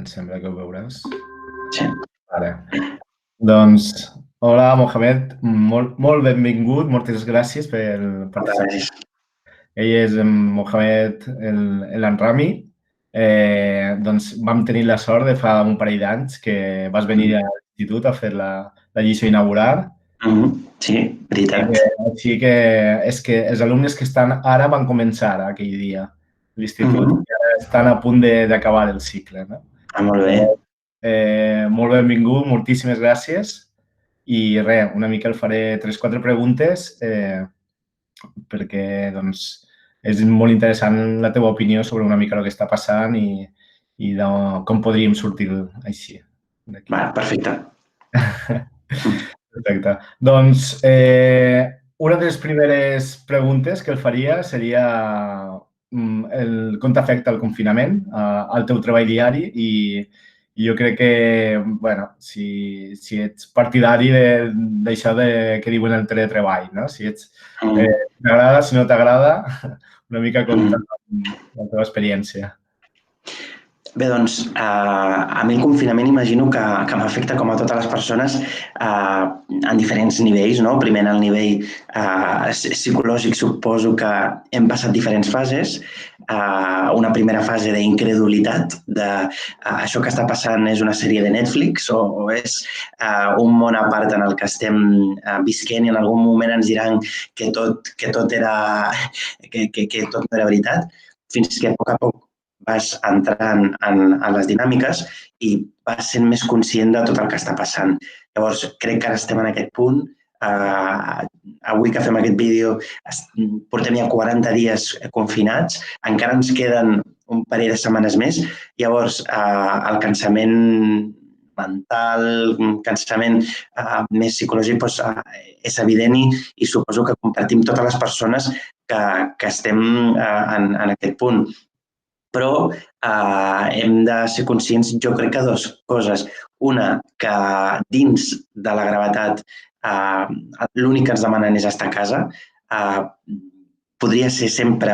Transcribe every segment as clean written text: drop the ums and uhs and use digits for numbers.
sembla que ho veuràs. Sí. Ara. Doncs, hola, Mohamed, molt benvingut, moltes gràcies per participar. Gràcies. Ell és en Mohamed El Anrami. Doncs vam tenir la sort de fa un parell d'anys que vas venir a l'institut a fer la lliçó inaugural. Sí, veritat. Així que és que els alumnes que estan ara van començar aquell dia l'institut i ara estan a punt d'acabar el cicle. No? Molt bé. Molt benvingut, moltíssimes gràcies. I res, una mica el faré 3-4 preguntes perquè doncs, és molt interessant la teva opinió sobre una mica el que està passant i com podríem sortir així. Va, perfecte. Perfecte. Doncs una de les primeres preguntes que el faria seria com t'afecta el confinament al teu treball diari i jo crec que, bueno, si ets partidari d'això que diuen el teletreball, no? Si t'agrada, si no t'agrada, una mica contar la teva experiència. Bé, doncs, a mi el confinament imagino que m'afecta com a totes les persones en diferents nivells, no? Primer, en el nivell psicològic, suposo que hem passat diferents fases. Una primera fase d'incredulitat, de això que està passant és una sèrie de Netflix o és un món a part en el que estem visquent i en algun moment ens diran que tot era veritat, fins que a poc vas entrant en les dinàmiques i vas sent més conscient de tot el que està passant. Llavors, crec que ara estem en aquest punt. Avui que fem aquest vídeo portem ja 40 dies confinats, encara ens queden un parell de setmanes més. Llavors, el cansament mental, cansament més psicològic és evident i suposo que compartim totes les persones que estem en aquest punt. Però hem de ser conscients, jo crec que dues coses. Una, que dins de la gravetat l'únic que ens demanen és estar a casa. Podria ser sempre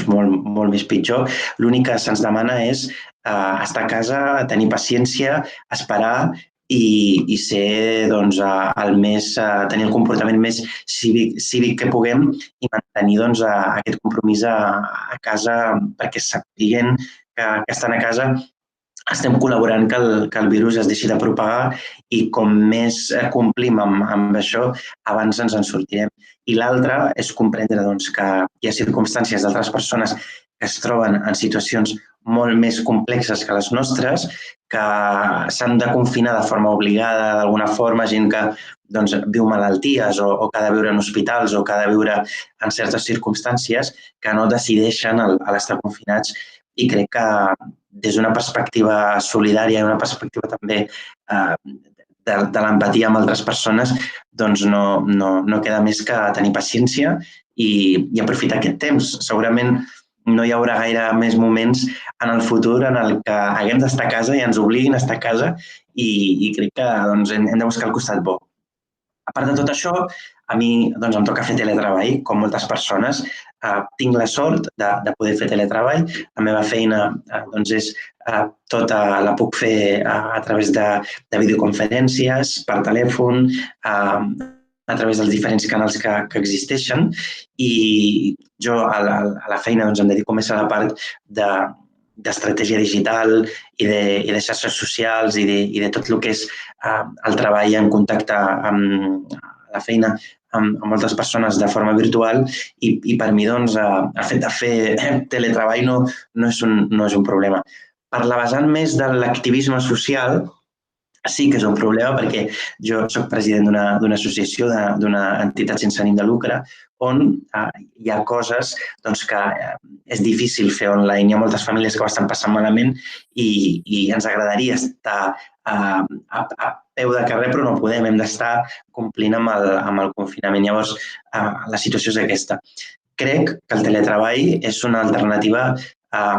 molt més pitjor. L'únic que se'ns demana és estar a casa, tenir paciència, esperar i ser tenir el comportament més cívic que puguem i mantenir aquest compromís a casa perquè sapiguen que estan a casa estem col·laborant que el virus es deixi de propagar i com més complim amb això, abans ens en sortirem. I l'altre és comprendre que hi ha circumstàncies d'altres persones que es troben en situacions molt més complexes que les nostres, que s'han de confinar de forma obligada, d'alguna forma, gent que viu malalties o que ha de viure en hospitals o que ha de viure en certes circumstàncies que no decideixen l'estar confinats. I crec que des d'una perspectiva solidària i una perspectiva també de l'empatia amb altres persones, doncs no queda més que tenir paciència i aprofitar aquest temps. Segurament no hi haurà gaire més moments en el futur en el que haguem d'estar a casa i ens obliguin a estar a casa i crec que hem de buscar el costat bo. A part de tot això, a mi em toca fer teletreball, com moltes persones. Tinc la sort de poder fer teletreball. La meva feina tota la puc fer a través de videoconferències, per telèfon, a través dels diferents canals que existeixen. I jo a la feina em dedico més a la part d'estratègia digital i de xarxes socials i de tot el que és el treball en contacte amb la feina amb moltes persones de forma virtual i per mi el fet de fer teletreball no és un problema. Per la vessant més de l'activisme social sí que és un problema perquè jo soc president d'una associació, d'una entitat sense ànim de lucre, on hi ha coses que és difícil fer online. Hi ha moltes famílies que ho estan passant malament i ens agradaria estar a peu de carrer, però no podem. Hem d'estar complint amb el confinament. Llavors, la situació és aquesta. Crec que el teletreball és una alternativa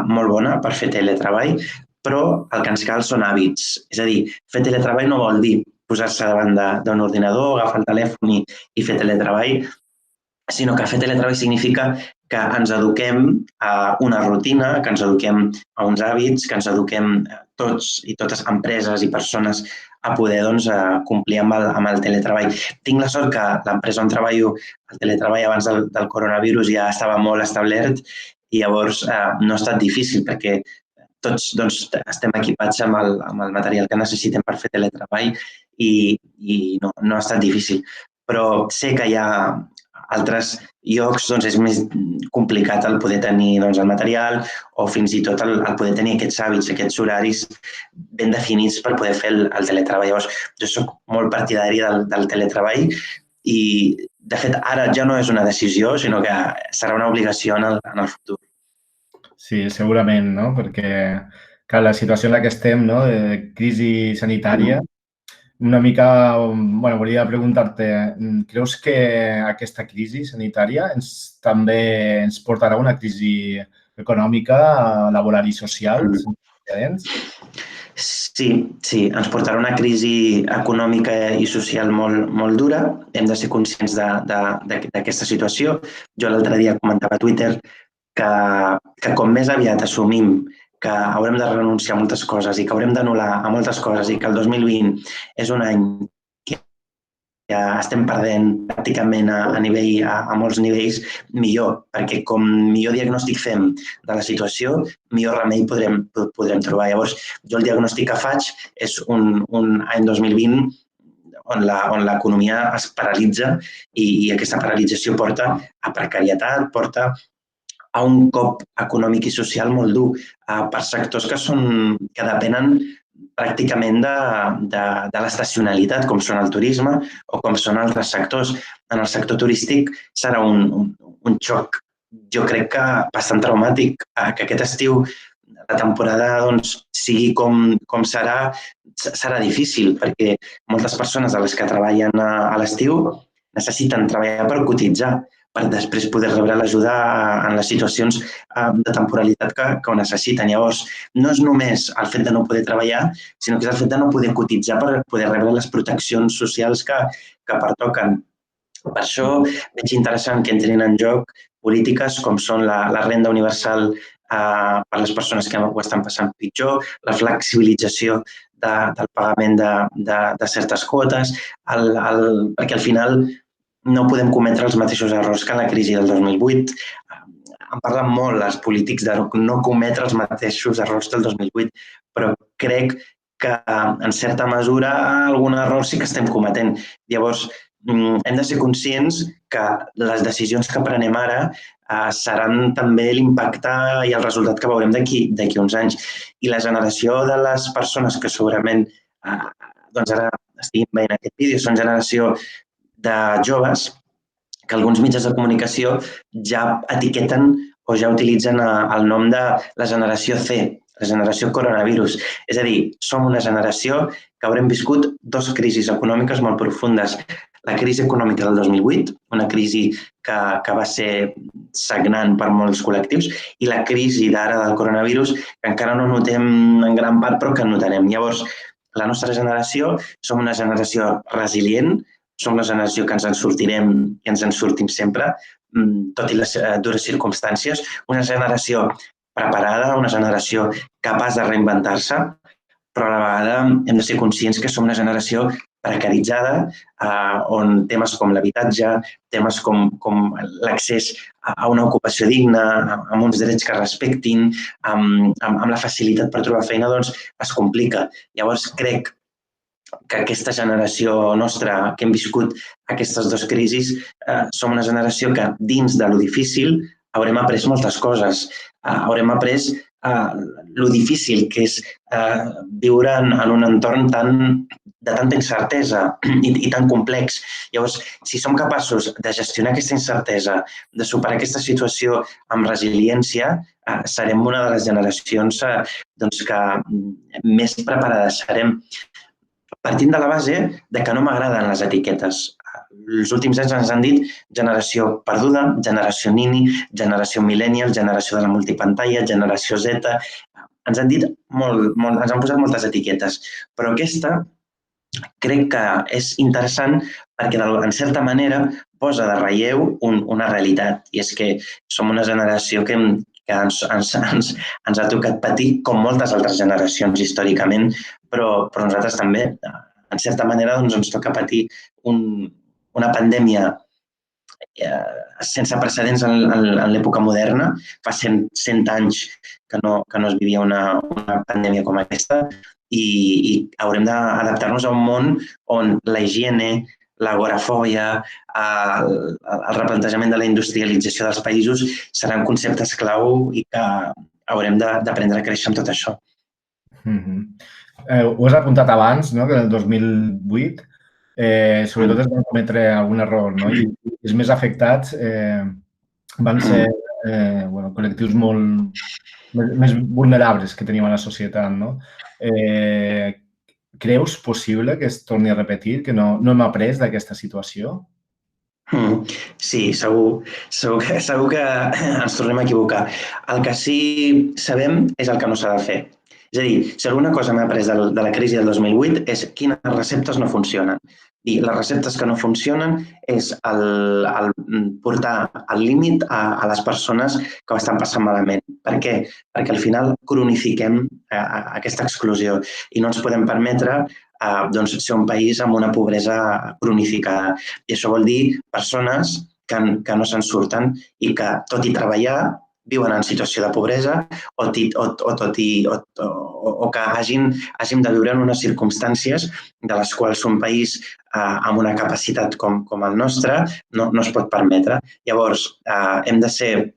molt bona per fer teletreball, però el que ens cal són hàbits. És a dir, fer teletreball no vol dir posar-se davant d'un ordinador, agafar el telèfon i fer teletreball. sinó que fer teletreball significa que ens eduquem a una rutina, que ens eduquem a uns hàbits, que ens eduquem tots i totes empreses i persones a poder complir amb el teletreball. Tinc la sort que l'empresa on treballo, el teletreball abans del coronavirus ja estava molt establert i llavors no ha estat difícil perquè tots estem equipats amb el material que necessitem per fer teletreball i no ha estat difícil. Però sé que hi ha altres llocs és més complicat el poder tenir el material o fins i tot el poder tenir aquests hàbits, aquests horaris ben definits per poder fer el teletreball. Llavors, jo soc molt partidari del teletreball i, de fet, ara ja no és una decisió, sinó que serà una obligació en el futur. Sí, segurament, no? Perquè, clar, la situació en la que estem, no?, de crisi sanitària, una mica, bueno, volia preguntar-te, creus que aquesta crisi sanitària també ens portarà a una crisi econòmica, laboral i social? Sí, ens portarà una crisi econòmica i social molt dura. Hem de ser conscients d'aquesta situació. Jo l'altre dia comentava a Twitter que com més aviat assumim que haurem de renunciar a moltes coses i que haurem d'anul·lar a moltes coses i que el 2020 és un any que estem perdent pràcticament a molts nivells, millor, perquè com millor diagnòstic fem de la situació, millor remei podrem trobar. Llavors, jo el diagnòstic que faig és un any 2020 on l'economia es paralitza i aquesta paralització porta a precarietat, porta a un cop econòmic i social molt dur per sectors que depenen pràcticament de l'estacionalitat, com són el turisme o com són altres sectors. En el sector turístic serà un xoc, jo crec que bastant traumàtic, que aquest estiu la temporada sigui com serà difícil, perquè moltes persones de les que treballen a l'estiu necessiten treballar per cotitzar, per després poder rebre l'ajuda en les situacions de temporalitat que ho necessiten. Llavors, no és només el fet de no poder treballar, sinó que és el fet de no poder cotitzar per poder rebre les proteccions socials que pertoquen. Per això veig interessant que entrin en joc polítiques com són la renda universal per a les persones que ho estan passant pitjor, la flexibilització del pagament de certes quotes, perquè al final no podem cometre els mateixos errors que en la crisi del 2008. En parlen molt els polítics de no cometre els mateixos errors del 2008, però crec que en certa mesura algun error sí que estem cometent. Llavors, hem de ser conscients que les decisions que prenem ara seran també l'impacte i el resultat que veurem d'aquí uns anys. I la generació de les persones que segurament ara estiguin veient aquest vídeo són generació de joves que alguns mitjans de comunicació ja etiqueten o ja utilitzen el nom de la generació C, la generació coronavirus. És a dir, som una generació que haurem viscut dues crisis econòmiques molt profundes. La crisi econòmica del 2008, una crisi que va ser sagnant per molts col·lectius, i la crisi d'ara del coronavirus, que encara no notem en gran part, però que notarem. Llavors, la nostra generació som una generació resilient, som la generació que ens en sortirem i ens en sortim sempre, tot i les dures circumstàncies, una generació preparada, una generació capaç de reinventar-se, però a la vegada hem de ser conscients que som una generació precaritzada, on temes com l'habitatge, temes com l'accés a una ocupació digna, amb uns drets que respectin, amb la facilitat per trobar feina, es complica. Llavors, crec que aquesta generació nostra que hem viscut aquestes dues crisis som una generació que dins de lo difícil haurem après moltes coses. Haurem après lo difícil que és viure en un entorn de tanta incertesa i tan complex. Llavors, si som capaços de gestionar aquesta incertesa, de superar aquesta situació amb resiliència, serem una de les generacions que més preparades serem. Partint de la base de que no m'agraden les etiquetes. Els últims anys ens han dit generació perduda, generació nini, generació millennial, generació de la multipantalla, generació Z. Ens han dit ens han posat moltes etiquetes, però aquesta crec que és interessant perquè, en certa manera, posa de relleu una realitat, i és que som una generació que ens ha tocat patir, com moltes altres generacions històricament, però nosaltres també, en certa manera, ens toca patir una pandèmia sense precedents en l'època moderna. Fa 100 anys que no es vivia una pandèmia com aquesta i haurem d'adaptar-nos a un món on la higiene, l'agorafòbia, el replantejament de la industrialització dels països seran conceptes clau i que haurem d'aprendre a créixer amb tot això. Ho has apuntat abans, no?, que el 2008 sobretot es van cometre algun error, no? I els més afectats van ser col·lectius molt més vulnerables que teníem a la societat, no? Creus possible que es torni a repetir, que no hem après d'aquesta situació? Sí, segur que ens tornem a equivocar. El que sí sabem és el que no s'ha de fer. És a dir, si alguna cosa m'he après de la crisi del 2008 és quines receptes no funcionen. I les receptes que no funcionen és el portar al límit a les persones que ho estan passant malament. Per què? Perquè al final cronifiquem aquesta exclusió i no ens podem permetre ser un país amb una pobresa cronificada. I això vol dir persones que no se'n surten i que, tot i treballar, viuen en situació de pobresa o que hàgim de viure en unes circumstàncies de les quals un país amb una capacitat com el nostre no es pot permetre. Llavors, hem de ser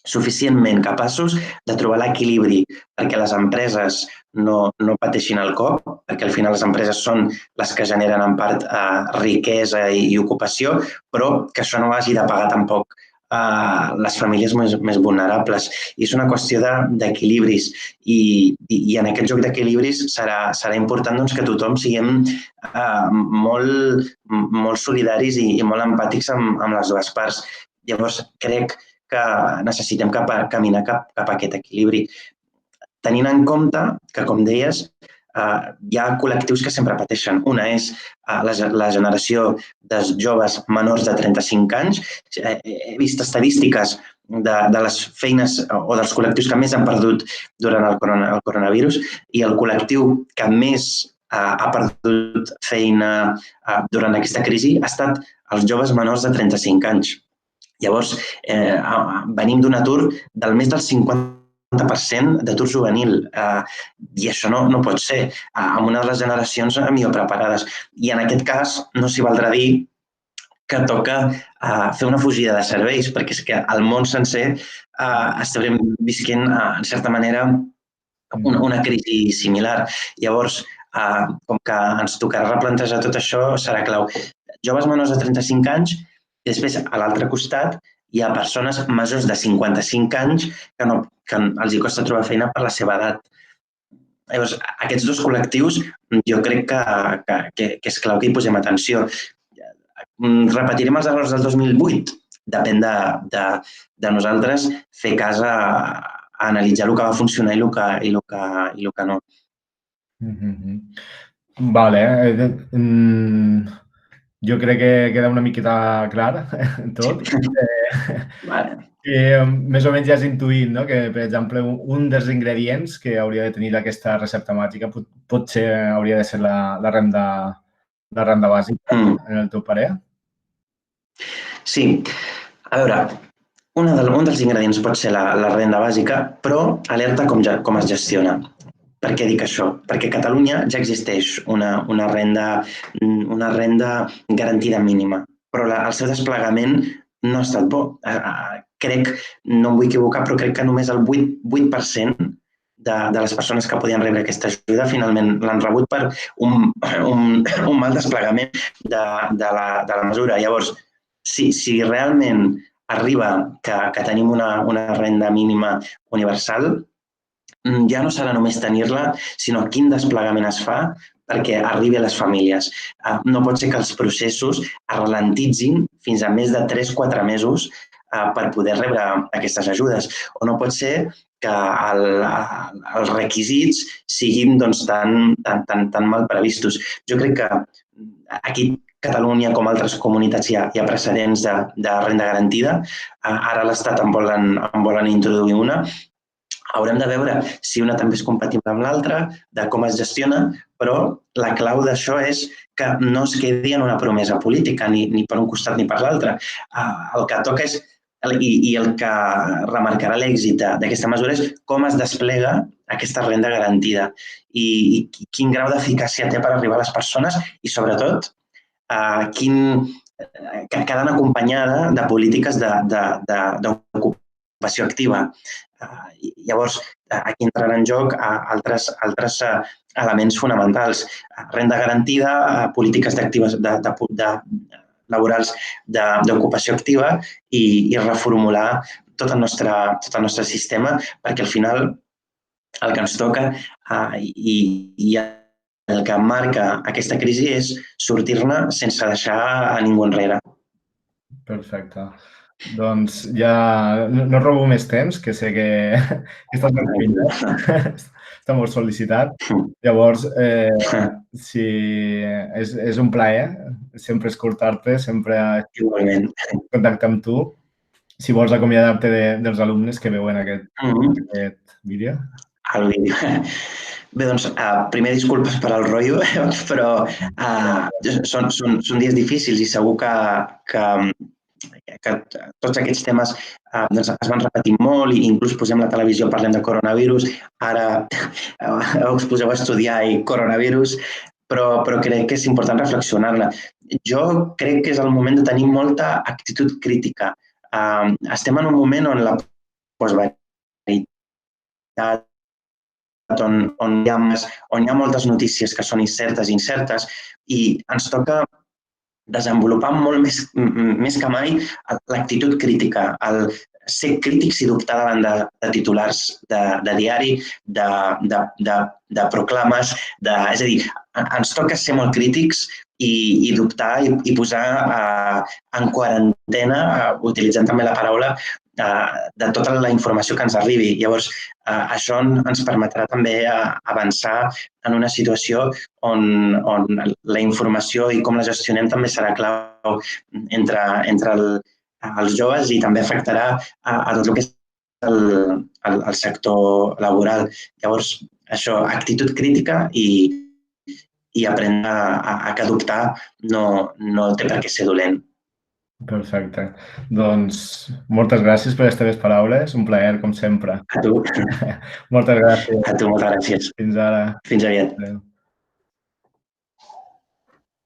suficientment capaços de trobar l'equilibri perquè les empreses no pateixin el cop, perquè al final les empreses són les que generen en part riquesa i ocupació, però que això no hagi de pagar tampoc les famílies més vulnerables. I és una qüestió d'equilibris i en aquest joc d'equilibris serà important que tothom siguem molt solidaris i molt empàtics amb les dues parts. Llavors, crec que necessitem caminar cap a aquest equilibri. Tenint en compte que, com deies, hi ha col·lectius que sempre pateixen. Una és la generació de joves menors de 35 anys. He vist estadístiques de les feines o dels col·lectius que més han perdut durant el coronavirus i el col·lectiu que més ha perdut feina durant aquesta crisi ha estat els joves menors de 35 anys. Llavors, venim d'un atur del més del 50% d'atur juvenil i això no pot ser amb una de les generacions millor preparades. I en aquest cas no s'hi valdrà dir que toca fer una fugida de serveis, perquè és que al món sencer estarem visquent, en certa manera, una crisi similar. Llavors, com que ens tocarà replantejar tot això, serà clau. Joves menors de 35 anys, i després, a l'altre costat, hi ha persones majors de 55 anys que els hi costa trobar feina per la seva edat. Llavors, aquests dos col·lectius jo crec que és clau que hi posem atenció. Repetirem els errors del 2008? Depèn de nosaltres fer cas a analitzar el que va funcionar i el que no. Vale. Jo crec que queda una miqueta clar tot. Més o menys ja has intuït que, per exemple, un dels ingredients que hauria de tenir aquesta recepta màgica potser hauria de ser la renda bàsica, en el teu parer? Sí. A veure, un dels ingredients pot ser la renda bàsica, però alerta com es gestiona. Per què dic això? Perquè a Catalunya ja existeix una renda garantida mínima, però el seu desplegament no ha estat bo. Crec, no em vull equivocar, però crec que només el 8% de les persones que podien rebre aquesta ajuda finalment l'han rebut per un mal desplegament de la mesura. Llavors, si realment arriba que tenim una renda mínima universal, ja no serà només tenir-la, sinó quin desplegament es fa perquè arribi a les famílies. No pot ser que els processos es ralentitzin fins a més de 3-4 mesos per poder rebre aquestes ajudes. O no pot ser que els requisits siguin tan mal previstos. Jo crec que aquí a Catalunya, com altres comunitats, hi ha precedents de renda garantida. Ara l'Estat en volen introduir una. Haurem de veure si una també és compatible amb l'altra, de com es gestiona, però la clau d'això és que no es quedi en una promesa política, ni per un costat ni per l'altre. El que toca és, i el que remarcarà l'èxit d'aquesta mesura és com es desplega aquesta renda garantida i quin grau d'eficàcia té per arribar a les persones i, sobretot, que ha d'anar acompanyada de polítiques d'ocupació activa. Llavors, aquí entraran en joc altres elements fonamentals. Renda garantida, polítiques laborals d'ocupació activa i reformular tot el nostre sistema, perquè al final el que ens toca i el que marca aquesta crisi és sortir-ne sense deixar a ningú enrere. Perfecte. Doncs ja no robo més temps, que sé que estàs molt lluny, està molt sol·licitat. Llavors, sí, és un plaer sempre escoltar-te, sempre contactar amb tu. Si vols acomiadar-te dels alumnes que veuen aquest vídeo. El vídeo. Bé, doncs, primer disculpes per al rotllo, però són dies difícils i segur que tots aquests temes es van repetint molt i inclús posem la televisió, parlem de coronavirus, ara us poseu a estudiar i coronavirus, però crec que és important reflexionar-ne. Jo crec que és el moment de tenir molta actitud crítica. Estem en un moment on la postveritat, on hi ha moltes notícies que són incertes i ens toca desenvolupar molt més que mai l'actitud crítica, el ser crítics i dubtar davant de titulars de diari, de proclames, és a dir, ens toca ser molt crítics i dubtar i posar en quarantena, utilitzant també la paraula, de tota la informació que ens arribi. Llavors, això ens permetrà també avançar en una situació on la informació i com la gestionem també serà clau entre els joves i també afectarà a tot el que és el sector laboral. Llavors, això, actitud crítica i aprendre que dubtar no té per què ser dolent. Perfecte. Doncs moltes gràcies per les teves paraules. Un plaer, com sempre. A tu. Moltes gràcies. A tu, moltes gràcies. Fins ara. Fins aviat. Adéu.